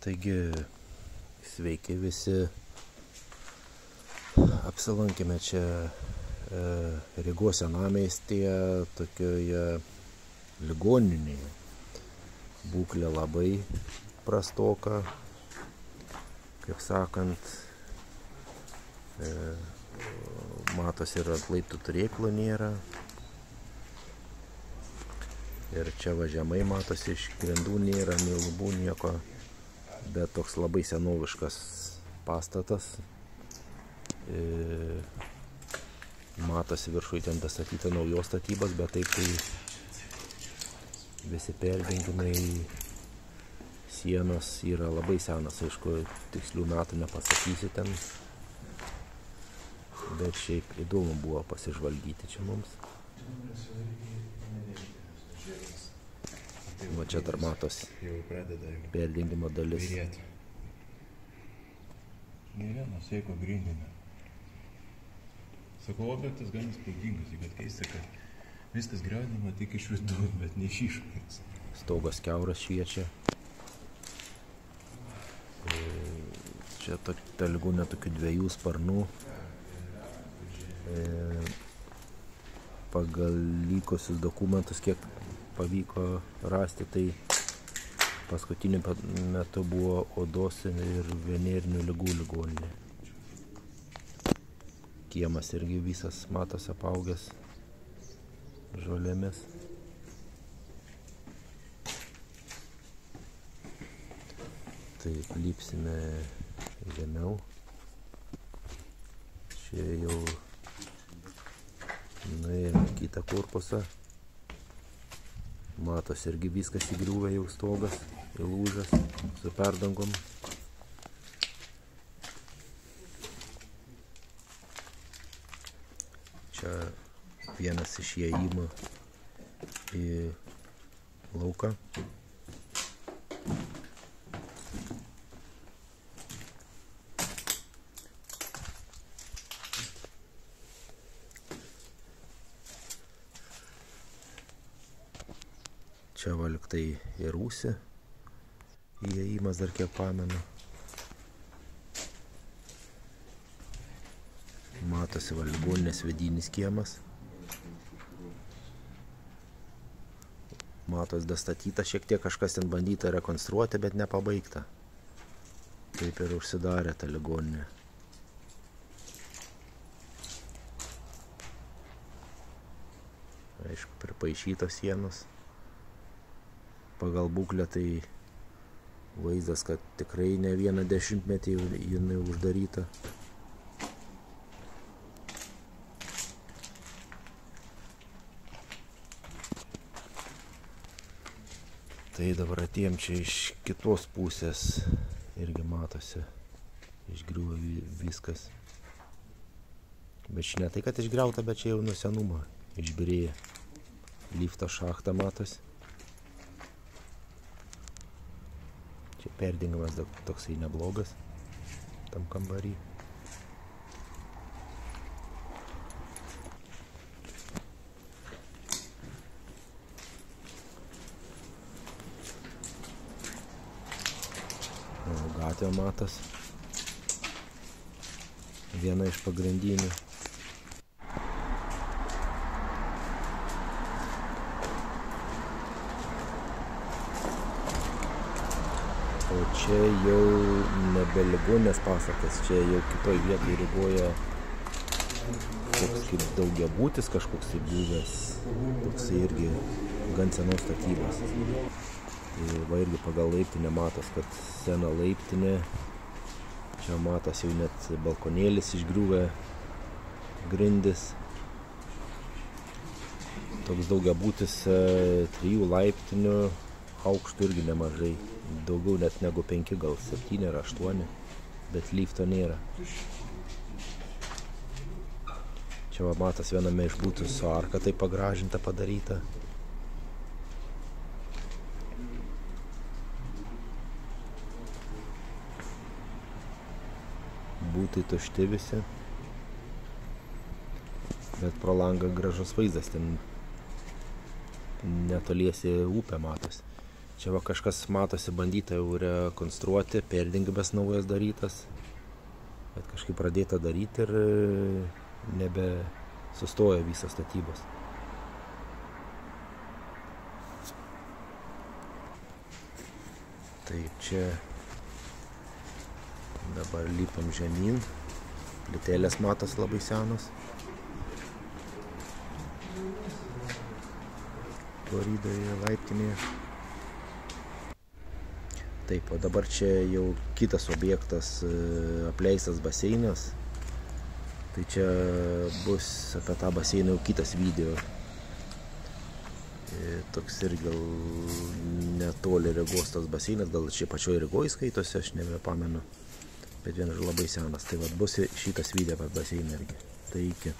Taigi, sveiki visi. Apsilankėme čia Rygos senamiestyje, tokioje ligoninėje. Būklė labai prastoka, kaip sakant. Matos ir ant laiptų turėklų nėra. Ir čia va žemai matosi, iš grindų nėra, nei lubų, nieko. Bet toks labai senoviškas pastatas. Matosi viršui ten dastatyta naujos statybos, bet taip tai visi perdengimai, sienos yra labai senas, aišku, tikslių metų nepasakysi ten. Bet šiaip įdomu buvo pasižvalgyti čia mums. Va čia dar matos perdengimo dalis. Nėrėno seiko grindinio. Sakau, objektas gan įspūdingas, bet keista, kad viskas griaunama tik iš vidų, bet ne iš išorės. Stogas kiauras šviečia. Čia ta ligonė tokių 2 sparnų. Pagal likusius dokumentus, kiek pavyko rasti, tai paskutiniu metu buvo odos ir venerinių ligų ligoninė. Kiemas irgi visas matos apaugęs žolėmis. Taip, lipsime žemiau. Čia jau nuėjome kitą korpusą. Matos irgi viskas įgriuvę, jau stogas, įlūžęs su perdangom. Čia vienas iš įėjimų į lauką. Čia valiktai į rūsį, įėjimas dar kiek pamenu. Matosi ligoninės vidinis kiemas. Matos dastatyta, šiek tiek kažkas ten bandyta rekonstruoti, bet nepabaigta. Taip ir užsidarė ta ligoninė. Aišku, pripaišytos sienos. Pagal būklę tai vaizdas, kad tikrai ne vieną dešimtmetį jinai uždaryta. Tai dabar atėjom čia iš kitos pusės, irgi matosi, išgriuvo viskas. Bet čia ne tai, kad išgriauta, bet čia jau nuo senumo išbyrėja. Lifto šachta matosi. Čia perdengimas toksai neblogas tam kambarį. Gatvė matos. Viena iš pagrindinių. O čia jau nebe ligoninės pastatas, čia jau kitoj vietoj Rygoje toks kaip daugiabutis kažkoks tai buvęs, toksai irgi gan senos statybos. Va irgi pagal laiptinę matos, kad sena laiptinė, čia matos jau net balkonėlis išgriuvę, grindis. Toks daugiabutis 3 laiptinių, aukštų irgi nemažai. Daugiau net negu 5, gal 7 ar 8, bet lifto nėra. Čia va matas viename iš būtų su arka taip pagražinta padaryta. Būtai tušti visi. Bet pro langą gražus vaizdas, ten netoliesi upė matos. Čia va kažkas matosi bandyta jau rekonstruoti, perdingibės naujas darytas. Bet kažkaip pradėta daryti ir nebe sustoja visas statybos. Tai čia dabar lipam žemyn. Plytelės matos labai senos. Koridoriuje, laiptinėje. Taip, o dabar čia jau kitas objektas, apleistas baseinas. Tai čia bus apie tą baseiną jau kitas video. Toks ir gal netoli Rygos tas baseinas, gal čia pačioj Rygoj skaitosi, aš nebepamenu. Bet vienas labai senas. Tai vat bus šitas video apie baseiną irgi. Tai iki.